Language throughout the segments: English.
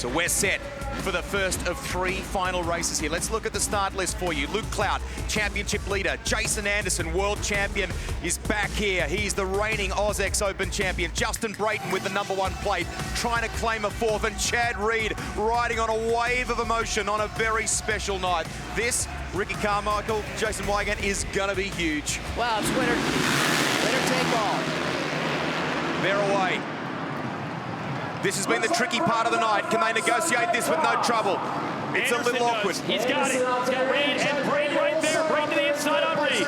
So we're set for the first of 3 final races here. Let's look at the start list for you. Luke Clout, championship leader. Jason Anderson, world champion, is back here. He's the reigning AusX Open champion. Justin Brayton with the #1 plate, trying to claim a 4th. And Chad Reed riding on a wave of emotion on a very special night. This, Ricky Carmichael, Jason Weigandt, is gonna be huge. Wow, it's winner take all. They're away. This has been the tricky part of the night. Can they negotiate this with no trouble? It's Anderson a little awkward. He's got it. He's got Reed and Brayton right there. Brayton to the inside on Reed.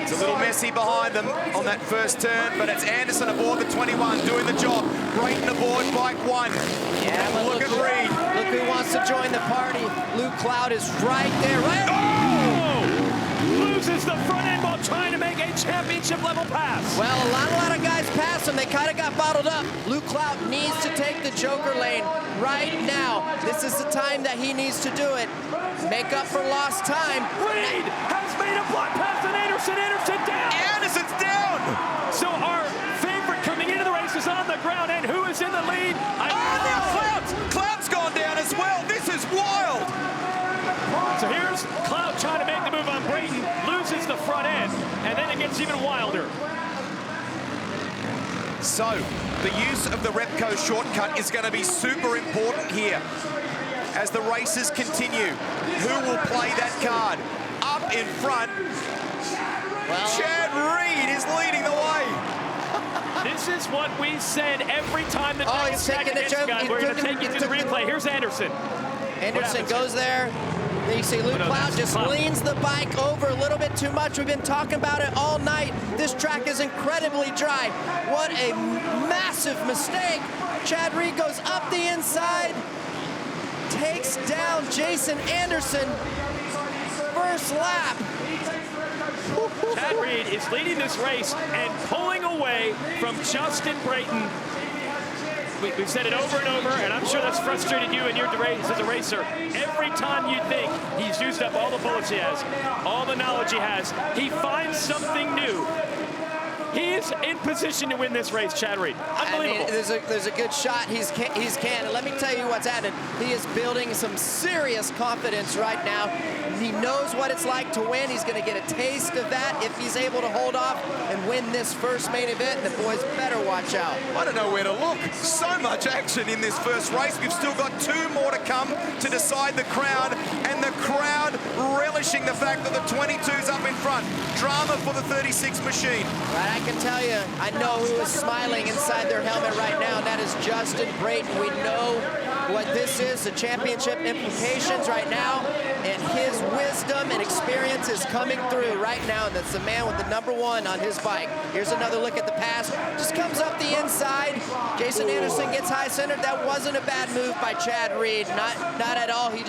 It's a little messy behind them on that first turn, but it's Anderson aboard the 21 doing the job. Brayton aboard bike 1. Yeah, but look at Reed. Look who wants to join the party. Luke Clout is right there. Right. Oh! Loses the front end while trying to make a championship level pass. Well, a lot of guys passed him. They kind of got bottled up. Luke Clout needs to take the Joker lane right now. This is the time that he needs to do it. Make up for lost time. Reed has made a block pass on Anderson. Anderson down. Anderson's down. So our favorite coming into the race is on the ground, and who is in the lead? Clout's gone down as well. This is wild. So here's Clout trying to make the move on Brayton, loses the front end, and then it gets even wilder. So, the use of the Repco shortcut is going to be super important here as the races continue. Who will play that card? Up in front, Chad Reed is leading the way. This is what we said every time the he's taking the joke. We're going to take you to the replay. Here's Anderson. Anderson goes there. You see Luke Clout just leans the bike over a little bit too much. We've been talking about it all night. This track is incredibly dry. What a massive mistake. Chad Reed goes up the inside, takes down Jason Anderson. First lap. Chad Reed is leading this race and pulling away from Justin Brayton. We've said it over and over, and I'm sure that's frustrated you and your race as a racer. Every time you think he's used up all the bullets he has, all the knowledge he has, he finds something new. He is in position to win this race, Chad Reed. Unbelievable. I mean, there's a good shot. He's can. Let me tell you what's added. He is building some serious confidence right now. He knows what it's like to win. He's going to get a taste of that if he's able to hold off and win this first main event. The boys better watch out. I don't know where to look. So much action in this first race. We've still got 2 more to come to decide the crowd, and the crowd relishing the fact that the 22's up in front. Drama for the 36 machine. Right, I can tell you, I know who is smiling inside their helmet right now, and that is Justin Brayton. We know what this is, the championship implications right now, and his wisdom and experience is coming through right now. That's the man with the #1 on his bike. Here's another look at the pass. Just comes up the inside. Jason Anderson gets high centered. That wasn't a bad move by Chad Reed. Not at all. He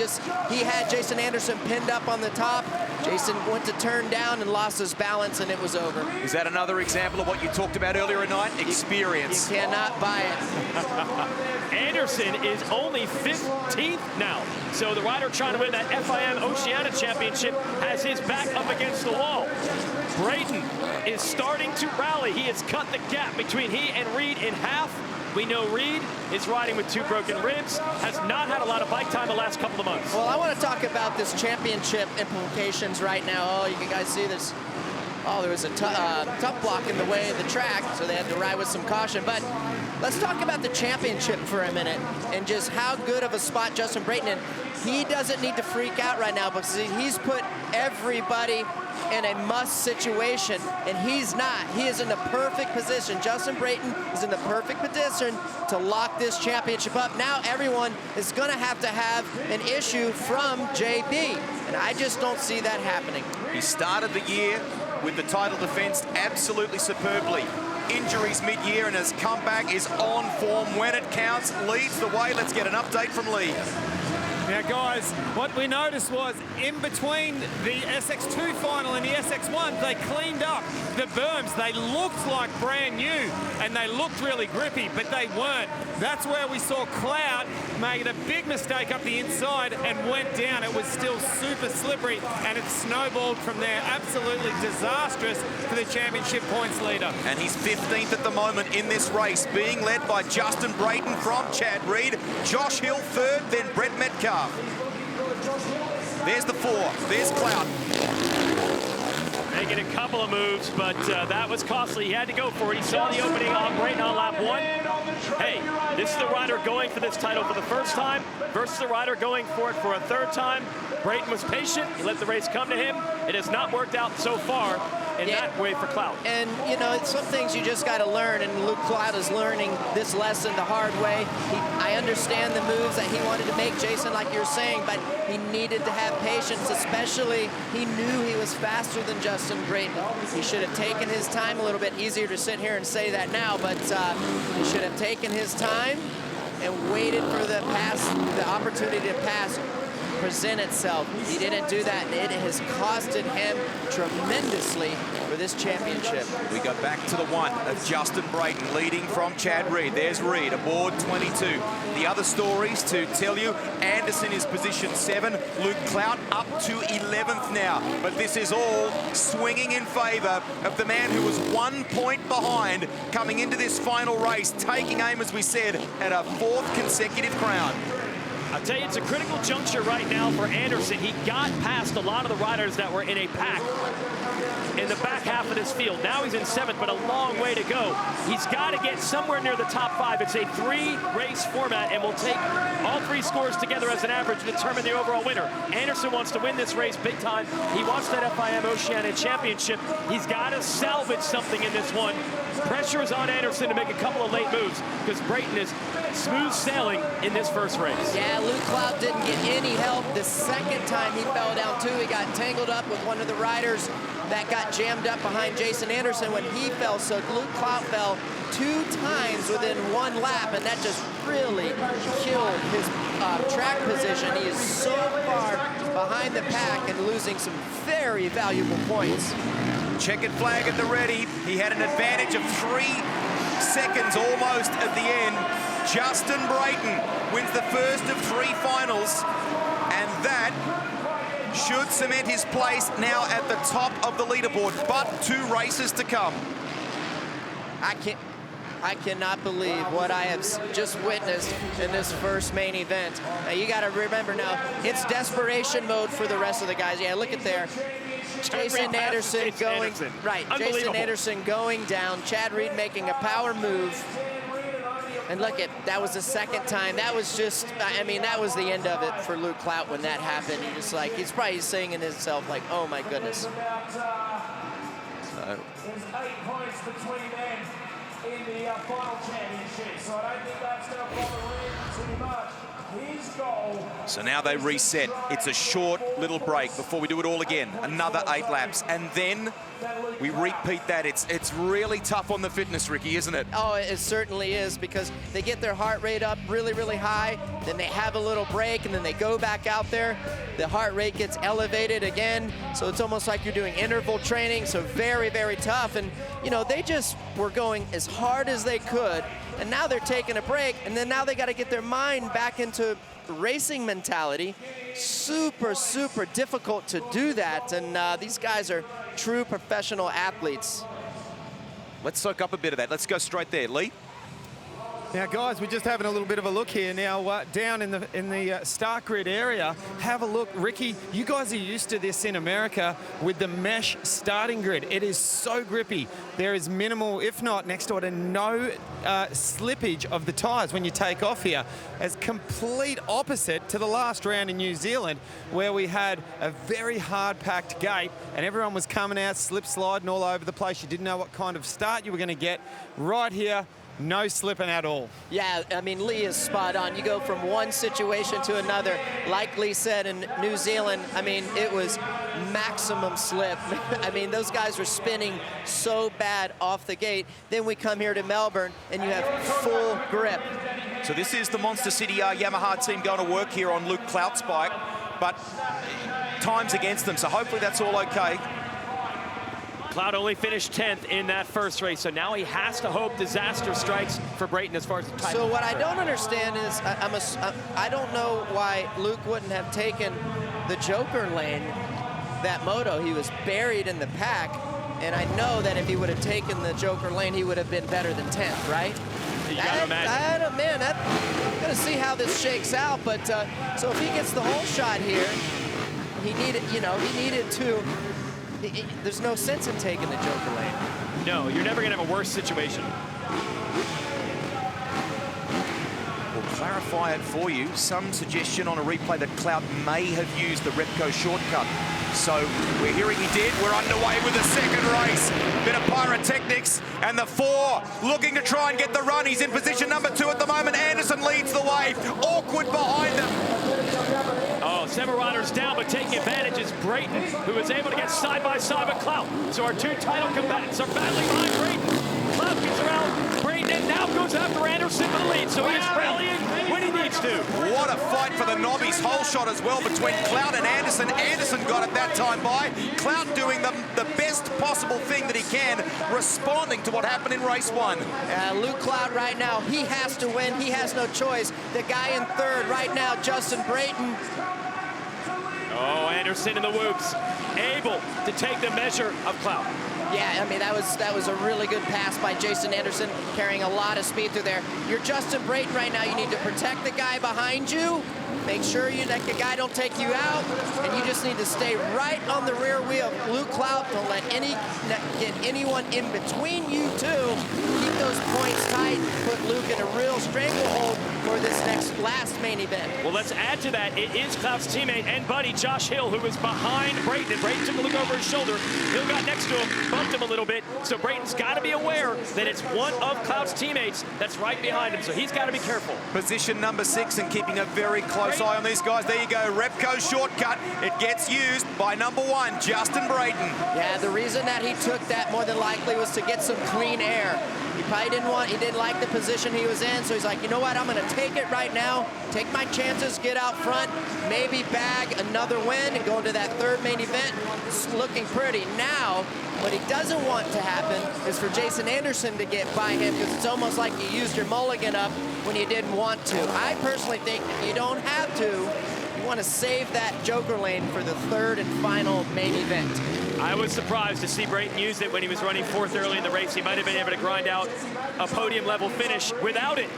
had Jason Anderson pinned up on the top. Jason went to turn down and lost his balance, and it was over. Is that another example of what you talked about earlier tonight? Experience. You cannot buy it. Anderson is only 15th now. So the rider trying to win that FIM Oceania Championship has his back up against the wall. Brayton is starting to rally. He has cut the gap between he and Reed in half. We know Reed is riding with 2 broken ribs, has not had a lot of bike time the last couple of months. Well, I want to talk about this championship implications right now. Oh, you can guys see this. Oh, there was a tough block in the way of the track, so they had to ride with some caution. But let's talk about the championship for a minute and just how good of a spot Justin Brayton in. He doesn't need to freak out right now because he's put everybody in a must situation, and he's not. He is in the perfect position. Justin Brayton is in the perfect position to lock this championship up. Now everyone is going to have an issue from JB, and I just don't see that happening. He started the year with the title defense absolutely superbly. Injuries mid-year, and his comeback is on form when it counts. Leads the way. Let's get an update from Lee. Now, guys, what we noticed was in between the SX2 final and the SX1, they cleaned up the berms. They looked like brand new and they looked really grippy, but they weren't. That's where we saw Clout made a big mistake up the inside and went down. It was still super slippery and it snowballed from there. Absolutely disastrous for the championship points leader. And he's 15th at the moment in this race, being led by Justin Brayton from Chad Reed, Josh Hill third, then Brett Metcalf. There's the 4. There's Clout. Making a couple of moves, but that was costly. He had to go for it. He saw the opening on Brayton on lap 1. Hey, this is the rider going for this title for the first time versus the rider going for it for a third time. Brayton was patient. He let the race come to him. It has not worked out so far in that way for Clout. And, you know, some things you just got to learn, and Luke Clout is learning this lesson the hard way. I understand the moves that he wanted to make, Jason, like you're saying, but he needed to have patience, especially he knew he was faster than Justin Brayton. He should have taken his time a little bit. Easier to sit here and say that now, but he should have taken his time and waited for the opportunity to pass present itself. He didn't do that, and it has costed him tremendously for this championship. We go back to the 1 of Justin Brayton leading from Chad Reed. There's Reed aboard 22. The other stories to tell you, Anderson is position 7, Luke Clout up to 11th now. But this is all swinging in favor of the man who was 1 point behind coming into this final race, taking aim, as we said, at a 4th consecutive crown. I'll tell you, it's a critical juncture right now for Anderson. He got past a lot of the riders that were in a pack in the back half of this field. Now he's in 7th, but a long way to go. He's got to get somewhere near the top 5. It's a 3-race format, and we'll take all 3 scores together as an average to determine the overall winner. Anderson wants to win this race big time. He wants that FIM Oceania Championship. He's got to salvage something in this one. Pressure is on Anderson to make a couple of late moves because Brayton is smooth sailing in this first race. Yeah, Luke Clout didn't get any help the second time he fell down too. He got tangled up with one of the riders that got jammed up behind Jason Anderson when he fell. So Luke Clout fell 2 times within 1 lap, and that just really killed his track position. He is so far behind the pack and losing some very valuable points. Checkered flag at the ready. He had an advantage of 3 seconds almost at the end. Justin Brayton wins the first of 3 finals, and that should cement his place now at the top of the leaderboard, but 2 races to come. I cannot believe what I have just witnessed in this first main event. Now, you got to remember now, it's desperation mode for the rest of the guys. Yeah, look at there. Jason Anderson going, right, Jason Anderson going down, Chad Reed making a power move. And look at, that was the second time. That was just, I mean, that was the end of it for Luke Clout when that happened. He just like, he's probably saying in himself like, oh my goodness. So. There's 8 points between them in the final championship. So I don't think that's going to bother Reardon too much. His goal. So now they reset. It's a short little break before we do it all again. Another 8 laps, and then we repeat that. It's really tough on the fitness, Ricky, isn't it? Oh, it certainly is, because they get their heart rate up really, really high, then they have a little break, and then they go back out there. The heart rate gets elevated again, so it's almost like you're doing interval training, so very, very tough. And, you know, they just were going as hard as they could, and now they're taking a break, and then now they got to get their mind back into racing mentality. Super, super difficult to do that, and these guys are true professional athletes. Let's soak up a bit of that. Let's go straight there. Lee? Now, guys, we're just having a little bit of a look here now down in the start grid area. Have a look. Ricky, you guys are used to this in America with the mesh starting grid. It is so grippy. There is minimal, if not next door to no slippage of the tires when you take off here. As complete opposite to the last round in New Zealand, where we had a very hard-packed gate and everyone was coming out, slip sliding all over the place. You didn't know what kind of start you were going to get. Right here, No slipping at all. Yeah, I mean, Lee is spot on. You go from one situation to another. Like Lee said in New Zealand, I mean, it was maximum slip. I mean, those guys were spinning so bad off the gate. Then we come here to Melbourne, and you have full grip. So this is the Monster City Yamaha team going to work here on Luke Clout's bike, but time's against them, so hopefully that's all okay. Clout only finished 10th in that first race, so now he has to hope disaster strikes for Brayton as far as the time. So what I don't understand is, I don't know why Luke wouldn't have taken the Joker lane, that moto. He was buried in the pack, and I know that if he would have taken the Joker lane, he would have been better than 10th, right? You gotta imagine. Man, I'm gonna see how this shakes out, but so if he gets the whole shot here, he needed, he needed to. There's no sense in taking the Joker lane. No, you're never gonna have a worse situation. We'll clarify it for you. Some suggestion on a replay that Clout may have used the Repco shortcut. So we're hearing he did. We're underway with the second race. Bit of pyrotechnics, and the 4 looking to try and get the run. He's in position number 2 at the moment. Anderson leads the way. Awkward behind them. Oh, 7 riders down, but taking advantage is Brayton, who is able to get side by side with Clout. So our 2 title combatants are battling behind Brayton. Clout gets around Brayton and now goes after Anderson for the lead. So he's rallying when he needs to. What a fight for the nobbies. Whole shot as well between Clout and Anderson. Anderson got it that time by. Clout doing the best possible thing that he can, responding to what happened in race 1. Luke Clout right now, he has to win. He has no choice. The guy in 3rd right now, Justin Brayton. Oh, Anderson in the whoops, able to take the measure of Clout. Yeah, I mean, that was a really good pass by Jason Anderson, carrying a lot of speed through there. You're Justin Brayton right now. You need to protect the guy behind you. Make sure that the guy don't take you out, and you just need to stay right on the rear wheel. Luke Clout, don't let get anyone in between you two. Keep those points tight. Put Luke in a real stranglehold for this last main event. Well, let's add to that. It is Clout's teammate and buddy, Josh Hill, who is behind Brayton. And Brayton took a look over his shoulder. Hill got next to him, bumped him a little bit. So Brayton's got to be aware that it's one of Clout's teammates that's right behind him. So he's got to be careful. Position number 6 and keeping a very close eye on these guys. There you go, Repco shortcut. It gets used by number 1, Justin Brayton. Yeah, the reason that he took that more than likely was to get some clean air. He probably didn't like the position he was in, so he's like, you know what, I'm gonna take it right now, take my chances, get out front, maybe bag another win and go into that 3rd main event. It's looking pretty. Now, what he doesn't want to happen is for Jason Anderson to get by him, because it's almost like you used your mulligan up when you didn't want to. I personally think you don't have to. You want to save that Joker lane for the 3rd and final main event. I was surprised to see Brayton use it when he was running 4th early in the race. He might have been able to grind out a podium-level finish without it.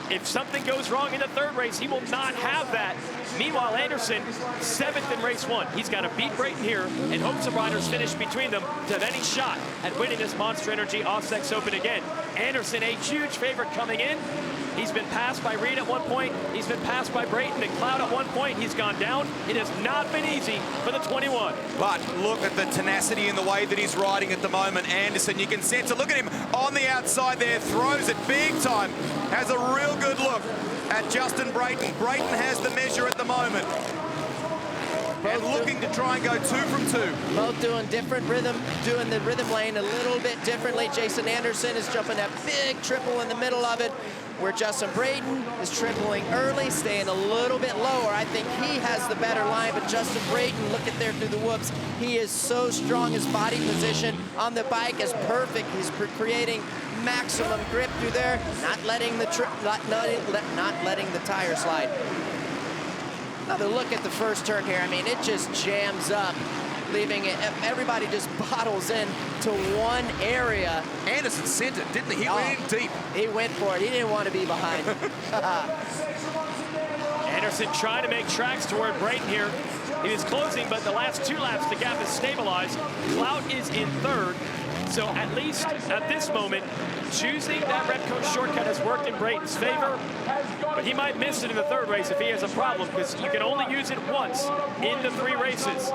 If something goes wrong in the 3rd race, he will not have that. Meanwhile, Anderson, 7th in race 1. He's got to beat Brayton here and hope some riders finish between them to have any shot at winning this Monster Energy Aussex Open again. Anderson, a huge favorite coming in. He's been passed by Reed at one point. He's been passed by Brayton and Clout at one point. He's gone down. It has not been easy for the 21. But look at the tenacity in the way that he's riding at the moment. Anderson, you can sense it. Look at him on the outside there. Throws it big time. Has a real good look at Justin Brayton. Brayton has the measure at the moment. And looking to try and go 2 from 2. Both doing different rhythm, doing the rhythm lane a little bit differently. Jason Anderson is jumping that big triple in the middle of it, where Justin Brayton is tripling early, staying a little bit lower. I think he has the better line, but Justin Brayton, look at there through the whoops. He is so strong. His body position on the bike is perfect. He's creating maximum grip through there, not letting the tire slide. Another look at the first turn here. I mean, it just jams up, leaving it, everybody just bottles in to one area. Anderson sent it, didn't he? He went in deep. He went for it. He didn't want to be behind. Anderson trying to make tracks toward Brayton here. He was closing, but the last 2 laps, the gap is stabilized. Clout is in 3rd. So at least at this moment, choosing that Repco shortcut has worked in Brayton's favor. but he might miss it in the third race if he has a problem, because you can only use it once in the 3 races.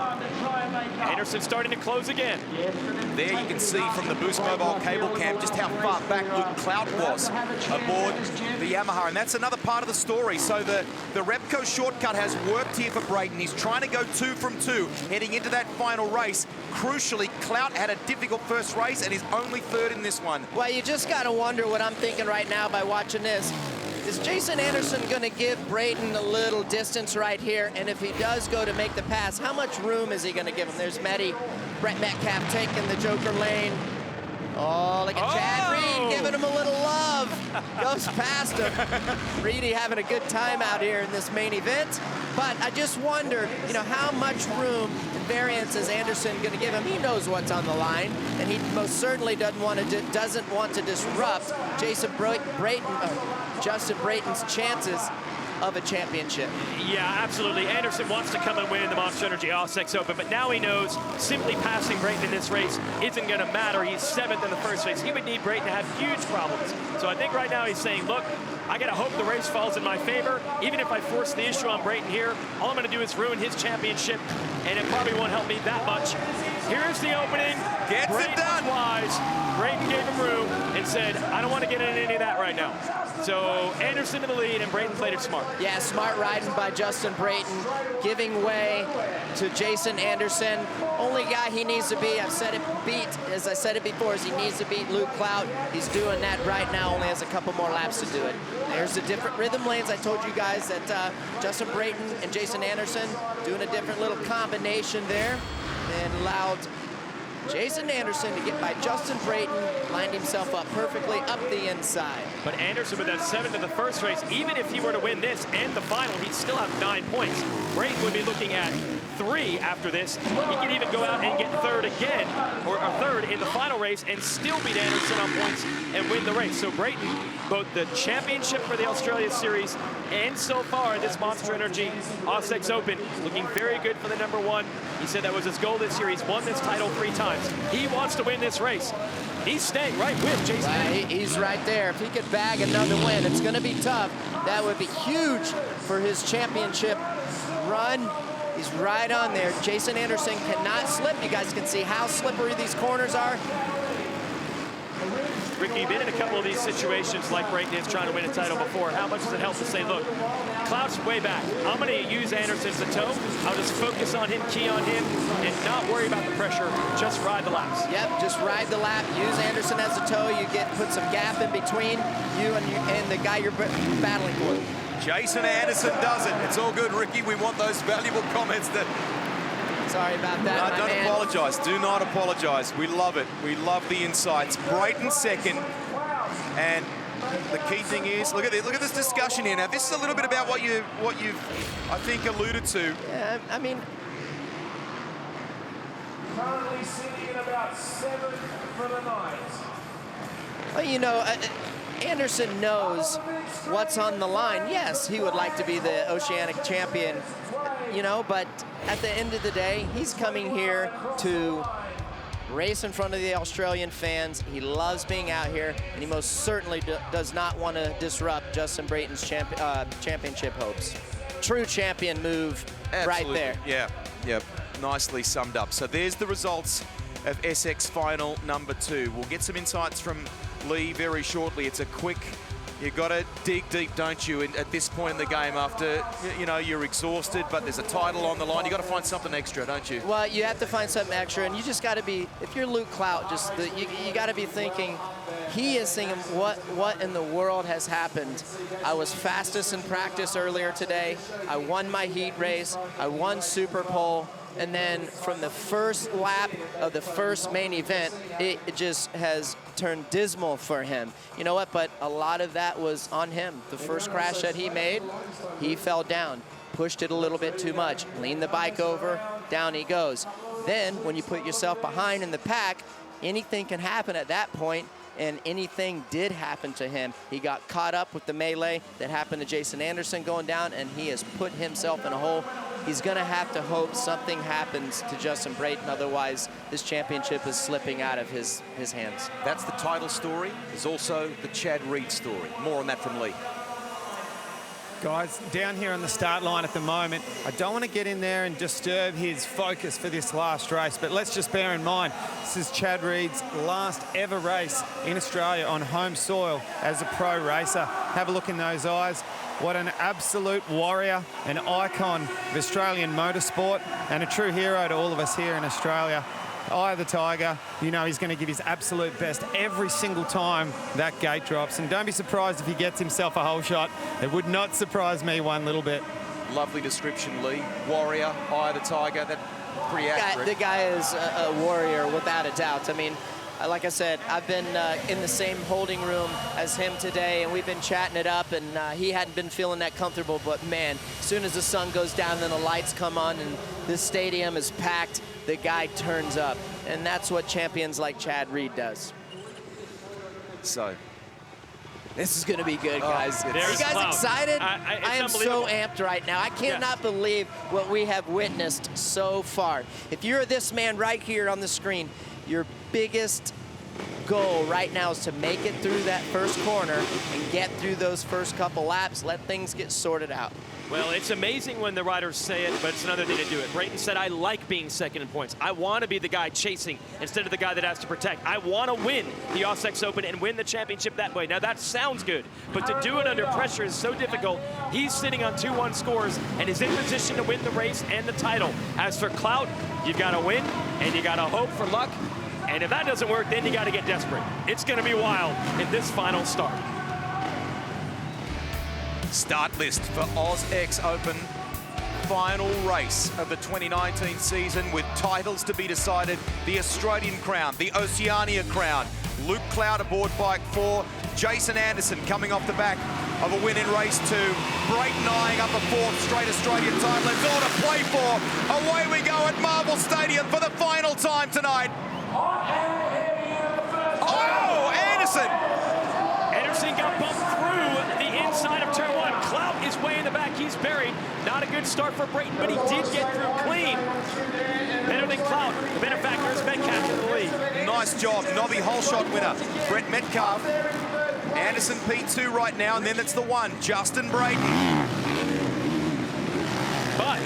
Anderson starting to close again. There you can see from the Boost Mobile cable cam just how far back Luke Clout was aboard the Yamaha, and that's another part of the story. So the Repco shortcut has worked here for Brayton. He's trying to go 2 from 2 heading into that final race. Crucially, Clout had a difficult first race and is only 3rd in this one. Well, you just got to wonder what I'm thinking right now by watching this. Is Jason Anderson going to give Brayton a little distance right here? And if he does go to make the pass, how much room is he going to give him? There's Brett Metcalf taking the Joker lane. Oh, look at Chad Reed giving him a little love. Goes past him. Reedy having a good time out here in this main event. But I just wonder, you know, how much room and variance is Anderson going to give him? He knows what's on the line, and he most certainly doesn't want to disrupt Justin Brayton's chances of a championship. Yeah, absolutely. Anderson wants to come and win the Monster Energy All-Sex Open, but now he knows simply passing Brayton in this race isn't going to matter. He's 7th in the first race. He would need Brayton to have huge problems. So I think right now he's saying, look, I got to hope the race falls in my favor. Even if I force the issue on Brayton here, all I'm going to do is ruin his championship, and it probably won't help me that much. Here's the opening. Gets it done. Wise. Brayton gave him room and said, I don't want to get into any of that right now. So Anderson in the lead, and Brayton played it smart. Yeah, smart riding by Justin Brayton, giving way to Jason Anderson. Only guy he needs to be, as I said it before, is he needs to beat Luke Clout. He's doing that right now, only has a couple more laps to do it. There's the different rhythm lanes. I told you guys that Justin Brayton and Jason Anderson doing a different little combination there, and allowed Jason Anderson to get by Justin Brayton, lined himself up perfectly up the inside. But Anderson with that 7th in the first race, even if he were to win this and the final, he'd still have 9 points. Brayton would be looking at 3 after this. He could even go out and get 3rd again, or 3rd in the final race, and still beat Anderson on points and win the race. So Brayton, both the championship for the Australia Series and so far this Monster Energy All-Sex Open, looking very good for the #1. He said that was his goal this year. He's won this title 3 times. He wants to win this race. He's staying right with Jason. He's right there. If he could bag another win, it's going to be tough. That would be huge for his championship run. He's right on there. Jason Anderson cannot slip. You guys can see how slippery these corners are. Ricky, you've been in a couple of these situations like Brayton is trying to win a title before. How much does it help to say, look, Clout's way back. I'm going to use Anderson as a toe. I'll just focus on him, key on him, and not worry about the pressure. Just ride the laps. Yep, just ride the lap. Use Anderson as a toe. You put some gap in between you and the guy you're battling for. Jason Anderson does it. It's all good, Ricky. We want those valuable comments that... Sorry about that, No, don't apologize. Do not apologize. We love it. We love the insights. Brayton 2nd. And the key thing is, look at this discussion here. Now, this is a little bit about what you've, I think, alluded to. Yeah, I mean... Currently sitting at about 7th for the night. Well, you know, Anderson knows what's on the line. Yes, he would like to be the Oceanic champion, you know, but at the end of the day, he's coming here to race in front of the Australian fans. He loves being out here, and he most certainly does not want to disrupt Justin Brayton's championship hopes. True champion move. Absolutely. Right there. Yeah, yep. Nicely summed up. So there's the results of SX Final #2. We'll get some insights from Lee very shortly. It's a quick, you got to dig deep, don't you, at this point in the game after, you know, you're exhausted, but there's a title on the line. You got to find something extra, don't you? Well, you have to find something extra, and you just got to be, if you're Luke Clout, you got to be thinking, he is thinking, what in the world has happened? I was fastest in practice earlier today. I won my heat race. I won Super Pole. And then from the first lap of the first main event, it just has turned dismal for him. You know what? But a lot of that was on him. The first crash that he made, he fell down, pushed it a little bit too much, leaned the bike over, down he goes. Then when you put yourself behind in the pack, anything can happen at that point, and anything did happen to him. He got caught up with the melee that happened to Jason Anderson going down, and he has put himself in a hole. He's gonna have to hope something happens to Justin Brayton, otherwise this championship is slipping out of his hands. That's the title story. There's also the Chad Reed story. More on that from Lee. Guys, down here on the start line at the moment, I don't want to get in there and disturb his focus for this last race, but let's just bear in mind, this is Chad Reed's last ever race in Australia on home soil as a pro racer. Have a look in those eyes. What an absolute warrior, an icon of Australian motorsport, and a true hero to all of us here in Australia. Eye of the Tiger, you know he's going to give his absolute best every single time that gate drops. And don't be surprised if he gets himself a whole shot. It would not surprise me one little bit. Lovely description, Lee. Warrior, Eye of the Tiger, that's pretty accurate. The guy is a warrior without a doubt. I mean, like I said, I've been in the same holding room as him today, and we've been chatting it up, and he hadn't been feeling that comfortable, but man, as soon as the sun goes down and the lights come on and this stadium is packed, the guy turns up, and that's what champions like Chad Reed does. So, this is going to be good, guys. Are you guys Clout. excited? I am so amped right now. I cannot believe what we have witnessed so far. If you're this man right here on the screen, your biggest goal right now is to make it through that first corner and get through those first couple laps, let things get sorted out. Well, it's amazing when the riders say it, but it's another thing to do it. Brayton said, I like being second in points. I want to be the guy chasing instead of the guy that has to protect. I want to win the Ossex Open and win the championship that way. Now, that sounds good, but to do it under pressure is so difficult. He's sitting on 2-1 scores and is in position to win the race and the title. As for Clout, you've got to win, and you got to hope for luck. And if that doesn't work, then you got to get desperate. It's going to be wild in this final start. Start list for OzX Open. Final race of the 2019 season with titles to be decided. The Australian crown, the Oceania crown. Luke Clout aboard bike 4. Jason Anderson coming off the back of a win in race 2. Brayton eyeing up a 4th straight Australian title. It's all to play for. Away we go at Marvel Stadium for the final time tonight. Oh, Anderson! Anderson got bumped through the inside of turn 1. Clout is way in the back. He's buried. Not a good start for Brayton, but he did get through clean. Better than Clout. The benefactor is Metcalf in the lead. Nice job. Nobby Holshot winner. Brett Metcalf. Anderson P2 right now, and then it's the 1, Justin Brayton. But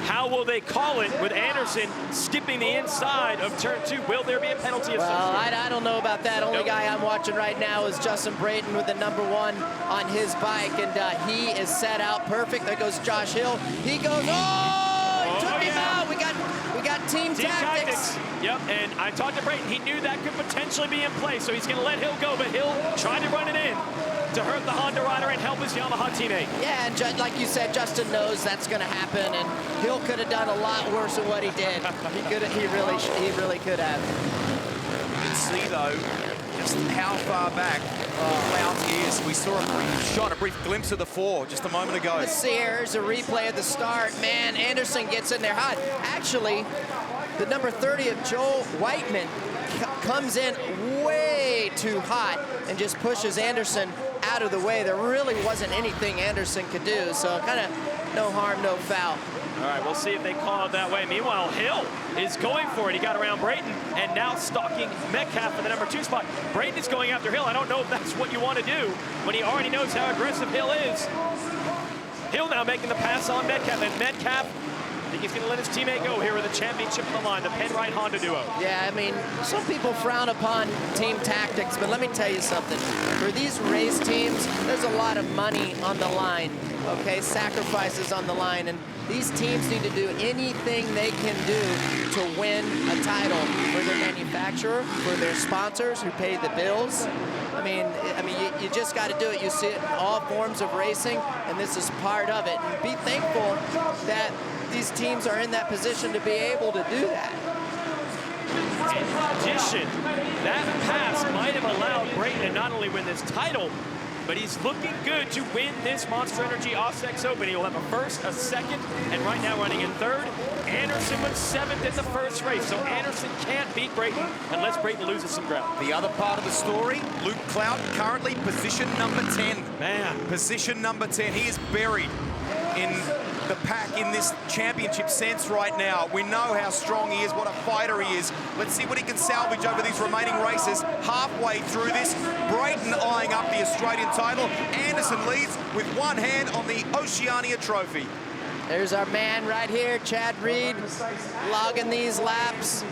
how will they call it with Anderson skipping the inside of turn 2? Will there be a penalty? Well, I don't know about that. Only guy I'm watching right now is Justin Brayton with the number 1 on his bike, and he is set out perfect. There goes Josh Hill. He goes, he took him out. We got team tactics. Yep, and I talked to Brayton. He knew that could potentially be in play, so he's going to let Hill go, but Hill tried to run it in to hurt the Honda rider and help his Yamaha teammate. Yeah, and like you said, Justin knows that's going to happen, and Hill could have done a lot worse than what he did. He really could have. You can see though just how far back Clout is. We saw a brief glimpse of the 4 just a moment ago. Let's see, here's a replay of the start. Man, Anderson gets in there hot. Actually, the number 30 of Joel Whiteman comes in way too hot and just pushes Anderson out of the way. There really wasn't anything Anderson could do, so kind of no harm, no foul. All right, we'll see if they call it that way. Meanwhile, Hill is going for it. He got around Brayton and now stalking Metcalf for the number 2 spot. Brayton is going after Hill. I don't know if that's what you want to do when he already knows how aggressive Hill is. Hill now making the pass on Metcalf, and Metcalf, I think he's going to let his teammate go here with the championship on the line, the Penrite Honda duo. Yeah, I mean, some people frown upon team tactics, but let me tell you something. For these race teams, there's a lot of money on the line, okay? Sacrifices on the line, and these teams need to do anything they can do to win a title for their manufacturer, for their sponsors who pay the bills. I mean, you just got to do it. You see it in all forms of racing, and this is part of it. And be thankful that these teams are in that position to be able to do that. In addition, that pass might have allowed Brayton to not only win this title, but he's looking good to win this Monster Energy Ossex Open. He'll have a 1st, a 2nd, and right now running in 3rd. Anderson was 7th in the first race, so Anderson can't beat Brayton unless Brayton loses some ground. The other part of the story, Luke Clout currently position number 10. Man. Position number 10. He is buried in the pack in this championship sense right now. We know how strong he is, what a fighter he is. Let's see what he can salvage over these remaining races. Halfway through this, Brayton eyeing up the Australian title. Anderson leads with one hand on the Oceania trophy. There's our man right here, Chad Reed, logging these laps.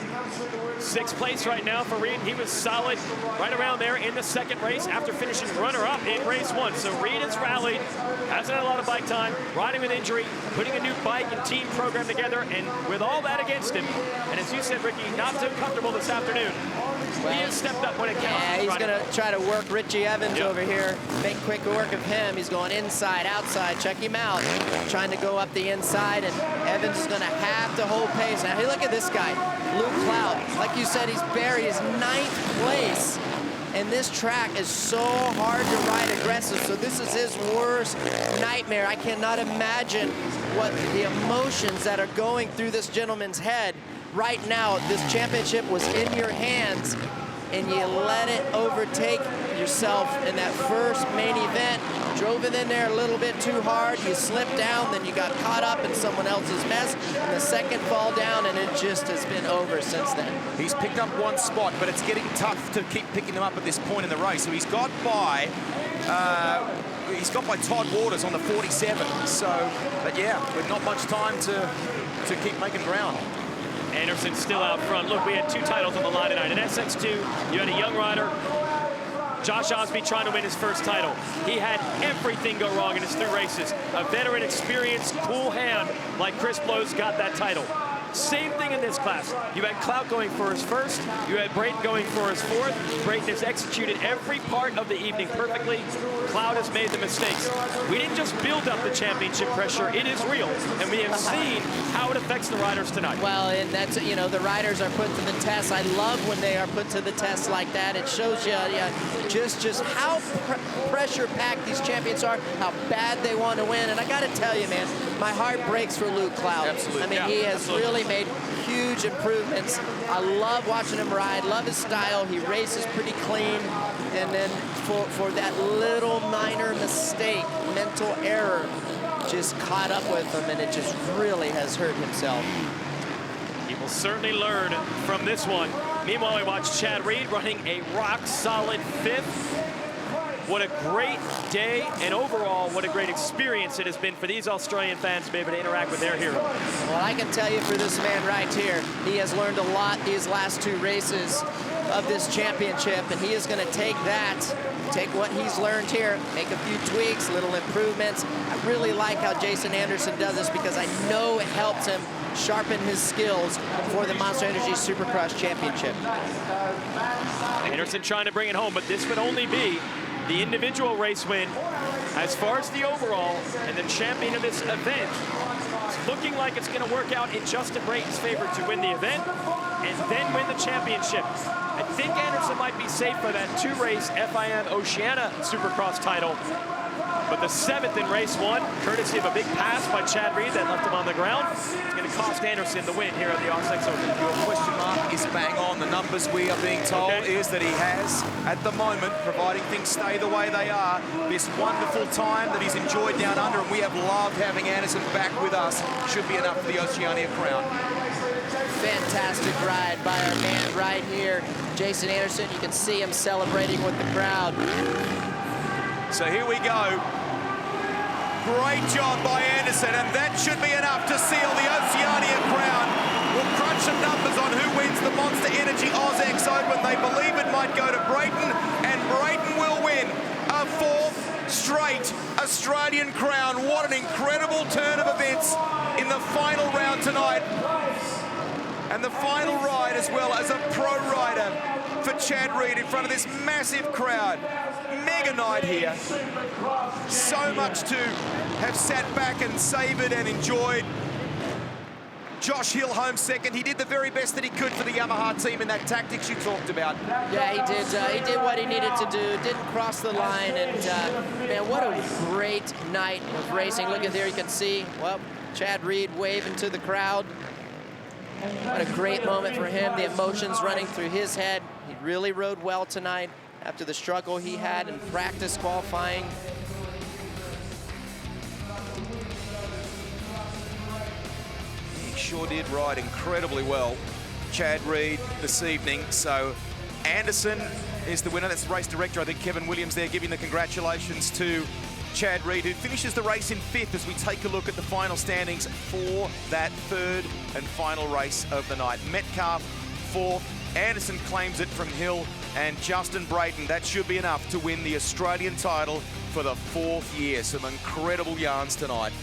6th place right now for Reed. He was solid right around there in the 2nd race after finishing runner-up in race 1. So Reed has rallied, hasn't had a lot of bike time, riding with injury, putting a new bike and team program together, and with all that against him, and as you said, Ricky, not too comfortable this afternoon. Well, he has stepped up when it counts. Yeah, he's going to try to work Richie Evans over here, make quick work of him. He's going inside, outside, check him out, trying to go up the inside, and Evans is going to have to hold pace. Now, hey, look at this guy, Luke Clout. Like you said, he's buried. He's 9th place. And this track is so hard to ride aggressive, so this is his worst nightmare. I cannot imagine what the emotions that are going through this gentleman's head right now. This championship was in your hands, and you let it overtake yourself in that first main event. Drove it in there a little bit too hard. You slipped down, then you got caught up in someone else's mess, and the second fall down, and it just has been over since then. He's picked up one spot, but it's getting tough to keep picking him up at this point in the race. So he's got by Todd Waters on the 47. So, but yeah, with not much time to keep making ground. Anderson still out front. Look, we had 2 titles on the line tonight. In SX2, you had a young rider, Josh Osby, trying to win his first title. He had everything go wrong in his 3 races. A veteran, experienced, cool hand like Chris Blow's got that title. Same thing in this class. You had Clout going for his first. You had Brayton going for his 4th. Brayton has executed every part of the evening perfectly. Clout has made the mistakes. We didn't just build up the championship pressure. It is real. And we have seen how it affects the riders tonight. Well, and that's, you know, the riders are put to the test. I love when they are put to the test like that. It shows you just how pressure-packed these champions are, how bad they want to win. And I got to tell you, man, my heart breaks for Luke Clout. Absolutely. I mean, he has really made huge improvements. I love watching him ride, love his style. He races pretty clean. And then for that little minor mistake, mental error, just caught up with him, and it just really has hurt himself. He will certainly learn from this one. Meanwhile, we watch Chad Reed running a rock-solid 5th. What a great day, and overall, what a great experience it has been for these Australian fans to be able to interact with their hero. Well, I can tell you for this man right here, he has learned a lot these last 2 races of this championship, and he is going to take what he's learned here, make a few tweaks, little improvements. I really like how Jason Anderson does this because I know it helps him sharpen his skills for the Monster Energy Supercross Championship. Anderson trying to bring it home, but this would only be the individual race win. As far as the overall and the champion of this event, it's looking like it's going to work out in Justin Brayton's favor to win the event and then win the championship. I think Anderson might be safe for that 2-race FIM Oceania Supercross title. But the 7th in race 1, courtesy of a big pass by Chad Reed that left him on the ground, it's going to cost Anderson the win here at the Aussies Open. Your question mark is bang on. The numbers we are being told is that he has, at the moment, providing things stay the way they are, this wonderful time that he's enjoyed down under, and we have loved having Anderson back with us. Should be enough for the Oceania crown. Fantastic ride by our man right here, Jason Anderson. You can see him celebrating with the crowd. So here we go. Great job by Anderson, and that should be enough to seal the Oceania crown. We'll crunch some numbers on who wins the Monster Energy AusX Open. They believe it might go to Brayton, and Brayton will win a 4th straight Australian crown. What an incredible turn of events in the final round tonight. And the final ride as well as a pro rider for Chad Reed in front of this massive crowd. Mega night here. So much to have sat back and savoured and enjoyed. Josh Hill home second. He did the very best that he could for the Yamaha team in that tactics you talked about. Yeah, he did. He did what he needed to do. Didn't cross the line. And, man, what a great night of racing. Look at there, you can see, well, Chad Reed waving to the crowd. What a great moment for him. The emotions running through his head. He really rode well tonight after the struggle he had in practice qualifying. sure did ride incredibly well. Chad Reed this evening. So Anderson is the winner. That's the race director, I think, Kevin Williams there, giving the congratulations to Chad Reed, who finishes the race in 5th as we take a look at the final standings for that 3rd and final race of the night. Metcalf 4th, Anderson claims it from Hill, and Justin Brayton, that should be enough to win the Australian title for the 4th year. Some incredible yarns tonight.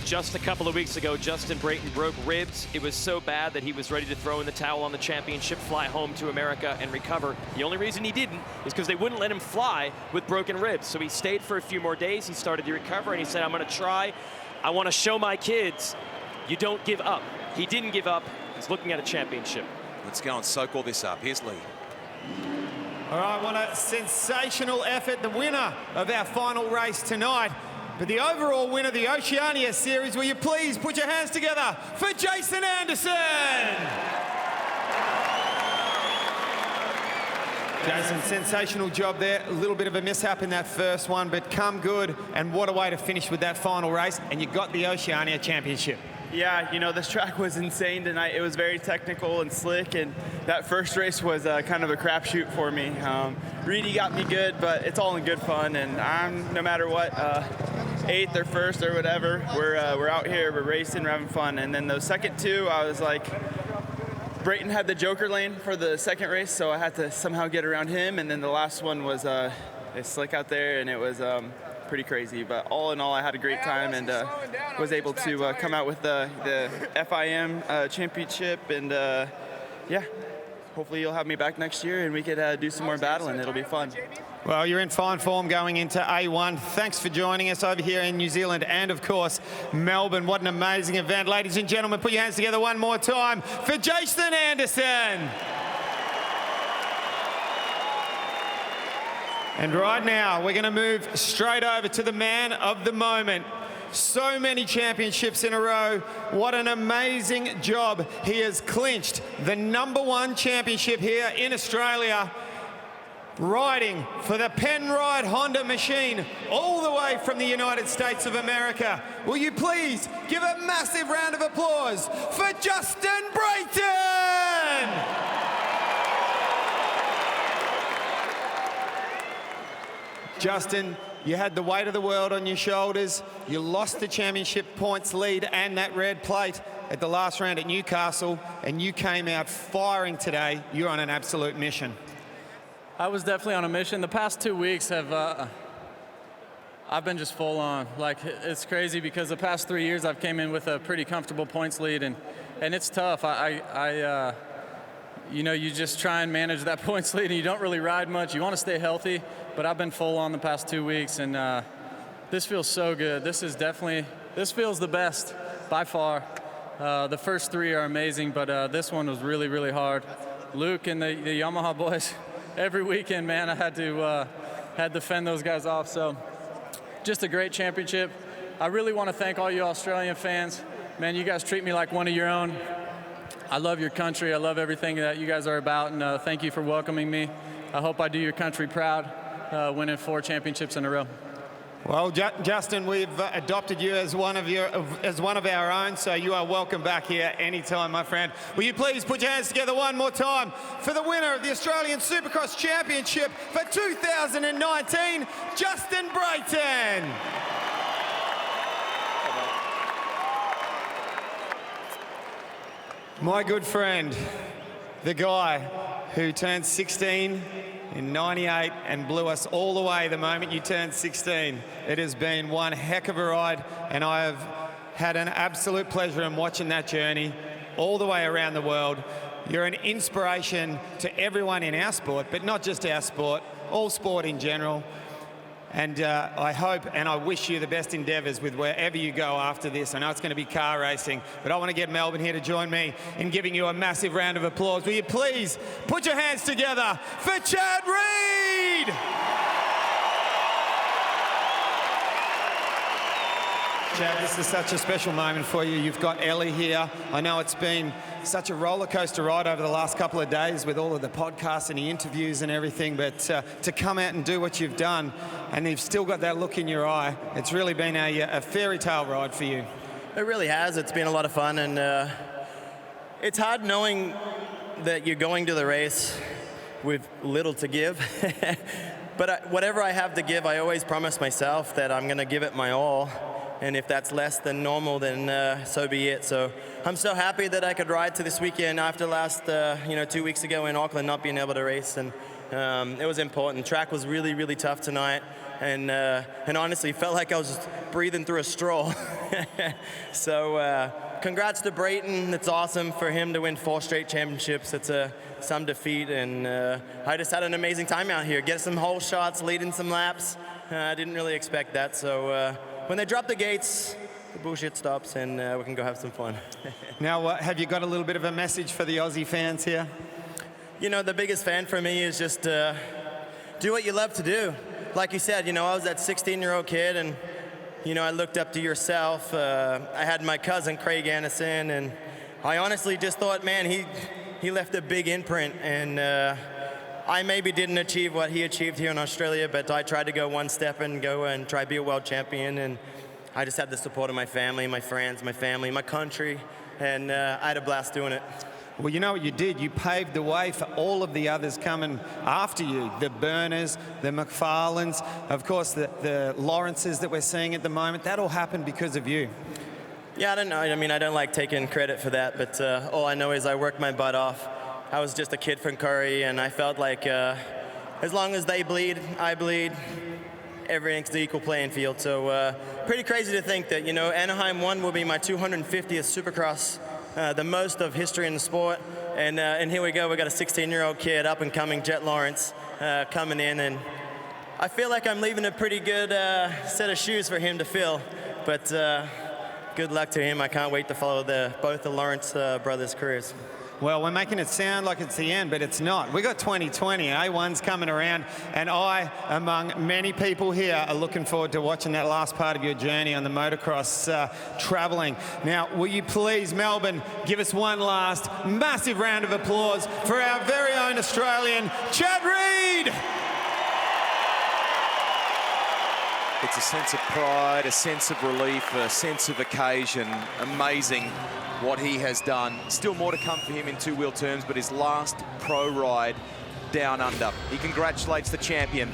Just a couple of weeks ago, Justin Brayton broke ribs. It was so bad that he was ready to throw in the towel on the championship, fly home to America and recover. The only reason he didn't is because they wouldn't let him fly with broken ribs. So he stayed for a few more days. He started to recover, and he said, I'm going to try. I want to show my kids you don't give up. He didn't give up. He's looking at a championship. Let's go and soak all this up. Here's Lee. All right, what a sensational effort. The winner of our final race tonight. But the overall winner of the Oceania Series, will you please put your hands together for Jason Anderson? Jason, sensational job there. A little bit of a mishap in that first one, but come good. And what a way to finish with that final race. And you got the Oceania Championship. Yeah, you know, this track was insane tonight. It was very technical and slick, and that first race was kind of a crapshoot for me. Reedy got me good, but it's all in good fun, and I'm, no matter what, 8th or 1st or whatever, we're out here, we're racing, we're having fun. And then those second two, I was like, Brayton had the Joker lane for the second race, so I had to somehow get around him, and then the last one was it's slick out there, and it was pretty crazy. But all in all, I had a great time, and was able to come out with the FIM championship, and yeah, hopefully you'll have me back next year and we could do some more battling. It'll be fun. Well, you're in fine form going into A1. Thanks for joining us over here in New Zealand and, of course, Melbourne. What an amazing event. Ladies and gentlemen, put your hands together one more time for Jason Anderson. And right now, we're going to move straight over to the man of the moment. So many championships in a row. What an amazing job. He has clinched the #1 championship here in Australia, riding for the Penrite Honda machine all the way from the United States of America. Will you please give a massive round of applause for Justin Brayton? Justin, you had the weight of the world on your shoulders. You lost the championship points lead and that red plate at the last round at Newcastle, and you came out firing today. You're on an absolute mission. I was definitely on a mission. The past 2 weeks have, I've been just full on. Like, it's crazy because the past 3 years I've came in with a pretty comfortable points lead, and it's tough. You know, you just try and manage that points lead, and you don't really ride much. You want to stay healthy, but I've been full on the past 2 weeks, and this feels so good. This feels the best by far. The first 3 are amazing, but this one was really, really hard. Luke and the Yamaha boys, every weekend, man, I had to fend those guys off. So just a great championship. I really want to thank all you Australian fans. Man, you guys treat me like one of your own. I love your country. I love everything that you guys are about, and thank you for welcoming me. I hope I do your country proud, winning 4 championships in a row. Well, Justin, we've adopted you as one of our own, so you are welcome back here anytime, my friend. Will you please put your hands together one more time for the winner of the Australian Supercross Championship for 2019, Justin Brayton. My good friend, the guy who turned 16 in 98 and blew us all the way the moment you turned 16. It has been one heck of a ride, and I have had an absolute pleasure in watching that journey all the way around the world. You're an inspiration to everyone in our sport, but not just our sport, all sport in general. And I hope and I wish you the best endeavours with wherever you go after this. I know it's going to be car racing, but I want to get Melbourne here to join me in giving you a massive round of applause. Will you please put your hands together for Chad Reed? Chad, this is such a special moment for you. You've got Ellie here. I know it's been such a roller coaster ride over the last couple of days with all of the podcasts and the interviews and everything, but to come out and do what you've done, and you've still got that look in your eye, it's really been a fairy tale ride for you. It really has. It's been a lot of fun, and it's hard knowing that you're going to the race with little to give. But whatever I have to give, I always promise myself that I'm going to give it my all. And if that's less than normal, then so be it. So I'm so happy that I could ride to this weekend after last, 2 weeks ago in Auckland, not being able to race. And it was important. Track was really, really tough tonight. And honestly, felt like I was just breathing through a straw. So congrats to Brayton. It's awesome for him to win 4 straight championships. It's some defeat, and I just had an amazing time out here. Get some hole shots, leading some laps. I didn't really expect that. So when they drop the gates, the bullshit stops, and we can go have some fun. Now, have you got a little bit of a message for the Aussie fans here? You know, the biggest fan for me is just do what you love to do. Like you said, I was that 16-year-old kid, and I looked up to yourself. I had my cousin, Craig Anderson, and I honestly just thought, man, he left a big imprint, and I maybe didn't achieve what he achieved here in Australia, but I tried to go one step and go and try to be a world champion, and I just had the support of my family, my friends, my family, my country, and I had a blast doing it. Well, you know what you did? You paved the way for all of the others coming after you. The Burners, the McFarlanes, of course, the Lawrences that we're seeing at the moment. That all happened because of you. Yeah, I don't know. I mean, I don't like taking credit for that, but all I know is I worked my butt off. I was just a kid from Curry, and I felt like as long as they bleed, I bleed. Everything's the equal playing field. So pretty crazy to think that, Anaheim 1 will be my 250th Supercross. The most of history in the sport, and here we go. We got a 16-year-old kid, up and coming, Jet Lawrence, coming in, and I feel like I'm leaving a pretty good set of shoes for him to fill. But good luck to him. I can't wait to follow both the Lawrence brothers' careers. Well, we're making it sound like it's the end, but it's not. We got 2020, A1's coming around, and I, among many people here, are looking forward to watching that last part of your journey on the motocross traveling. Now, will you please, Melbourne, give us one last massive round of applause for our very own Australian, Chad Reed! It's a sense of pride, a sense of relief, a sense of occasion. Amazing what he has done. Still more to come for him in two-wheel terms, but his last pro ride down under. He congratulates the champion,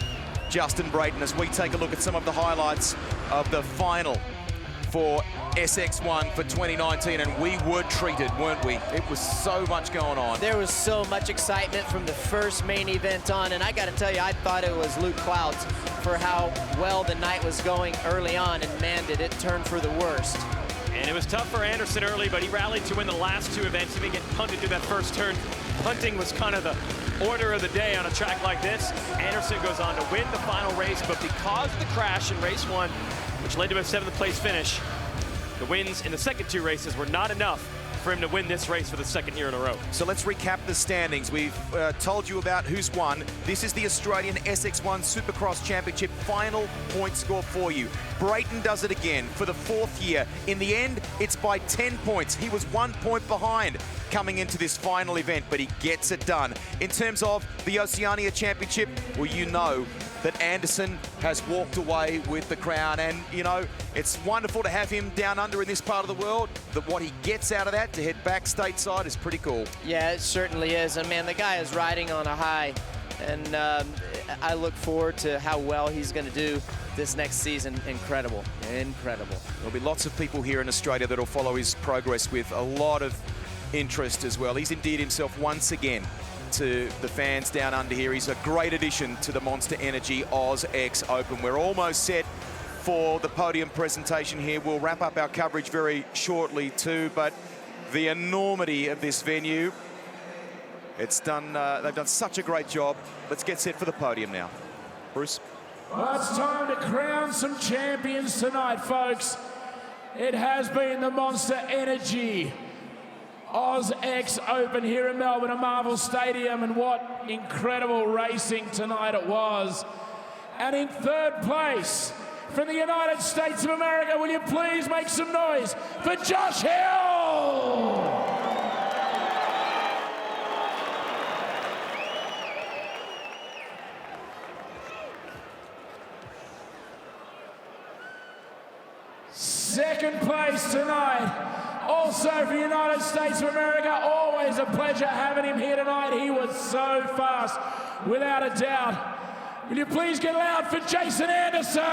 Justin Brayton, as we take a look at some of the highlights of the final for SX1 for 2019, and we were treated, weren't we? It was so much going on. There was so much excitement from the first main event on, and I got to tell you, I thought it was Luke Clout for how well the night was going early on, and man, did it turn for the worst. And it was tough for Anderson early, but he rallied to win the last 2 events. He didn't get punted through that first turn. Punting was kind of the order of the day on a track like this. Anderson goes on to win the final race, but because of the crash in race 1, which led to a 7th place finish, the wins in the second 2 races were not enough for him to win this race for the 2nd year in a row. So let's recap the standings. We've told you about who's won. This is the Australian SX1 Supercross Championship final point score for you. Brayton does it again for the 4th year. In the end, it's by 10 points. He was 1 point behind coming into this final event, but he gets it done. In terms of the Oceania Championship, well, you know that Anderson has walked away with the crown, and it's wonderful to have him down under in this part of the world. That what he gets out of that to head back stateside is pretty cool. Yeah, it certainly is, and man, the guy is riding on a high, and I look forward to how well he's going to do this next season. Incredible. There'll be lots of people here in Australia that'll follow his progress with a lot of interest as well. He's endeared himself once again to the fans down under here. He's a great addition to the Monster Energy Oz X Open. We're almost set for the podium presentation here. We'll wrap up our coverage very shortly too, but the enormity of this venue, they've done such a great job. Let's get set for the podium now. Bruce? Well, it's time to crown some champions tonight, folks. It has been the Monster Energy Oz X Open here in Melbourne, a Marvel Stadium, and what incredible racing tonight it was. And in 3rd place, from the United States of America, will you please make some noise for Josh Hill? second place tonight. Also for the United States of America, always a pleasure having him here tonight. He was so fast, without a doubt. Will you please get loud for Jason Anderson?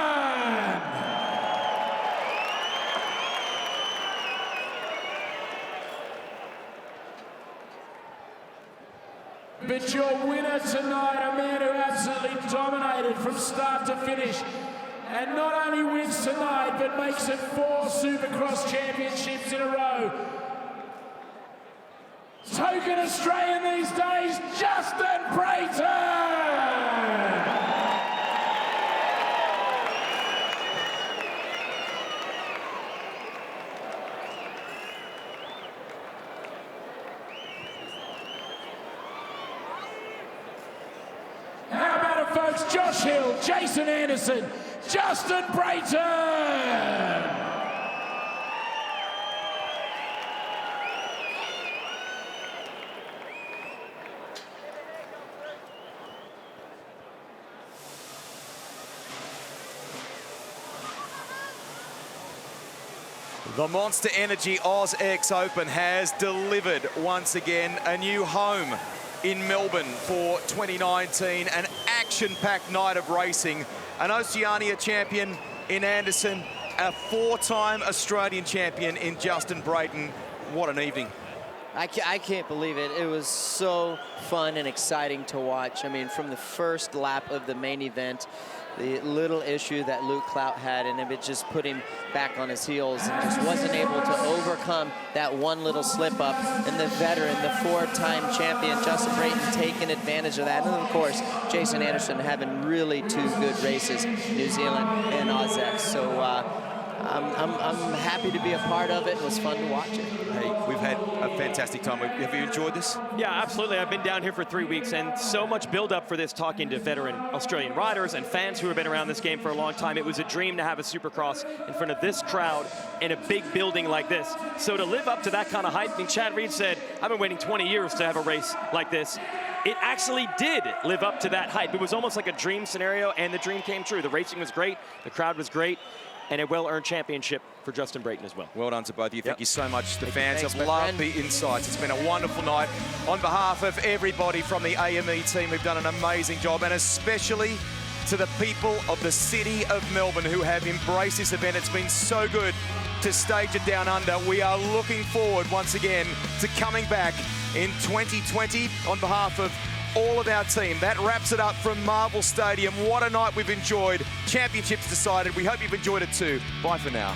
But your winner tonight, a man who absolutely dominated from start to finish, and not only wins tonight, but makes it 4 Supercross championships in a row. Token Australian these days, Justin Brayton! How about it, folks? Josh Hill, Jason Anderson, Justin Brayton! The Monster Energy Oz X Open has delivered once again a new home in Melbourne for 2019. An action-packed night of racing. An Oceania champion in Anderson, a 4-time Australian champion in Justin Brayton. What an evening. I can't believe it. It was so fun and exciting to watch. I mean, from the first lap of the main event, the little issue that Clout had, and it just put him back on his heels and just wasn't able to overcome that one little slip up. And the veteran, the 4-time champion, Justin Brayton, taking advantage of that. And of course, Jason Anderson having really 2 good races, New Zealand and Oz X. So I'm happy to be a part of it. It was fun to watch it. Hey, we've had a fantastic time. Have you enjoyed this? Yeah, absolutely. I've been down here for 3 weeks, and so much build-up for this, talking to veteran Australian riders and fans who have been around this game for a long time. It was a dream to have a Supercross in front of this crowd in a big building like this. So to live up to that kind of hype, I mean, Chad Reed said, I've been waiting 20 years to have a race like this. It actually did live up to that hype. It was almost like a dream scenario, and the dream came true. The racing was great, the crowd was great, and a well-earned championship for Justin Brayton as well. Well done to both of you. Thank you so much. The fans Thanks, have loved the insights. It's been a wonderful night. On behalf of everybody from the AME team, we've done an amazing job, and especially to the people of the city of Melbourne who have embraced this event. It's been so good to stage it down under. We are looking forward once again to coming back in 2020 on behalf of all of our team. That wraps it up from Marvel Stadium. What a night we've enjoyed. Championships decided. We hope you've enjoyed it too. Bye for now.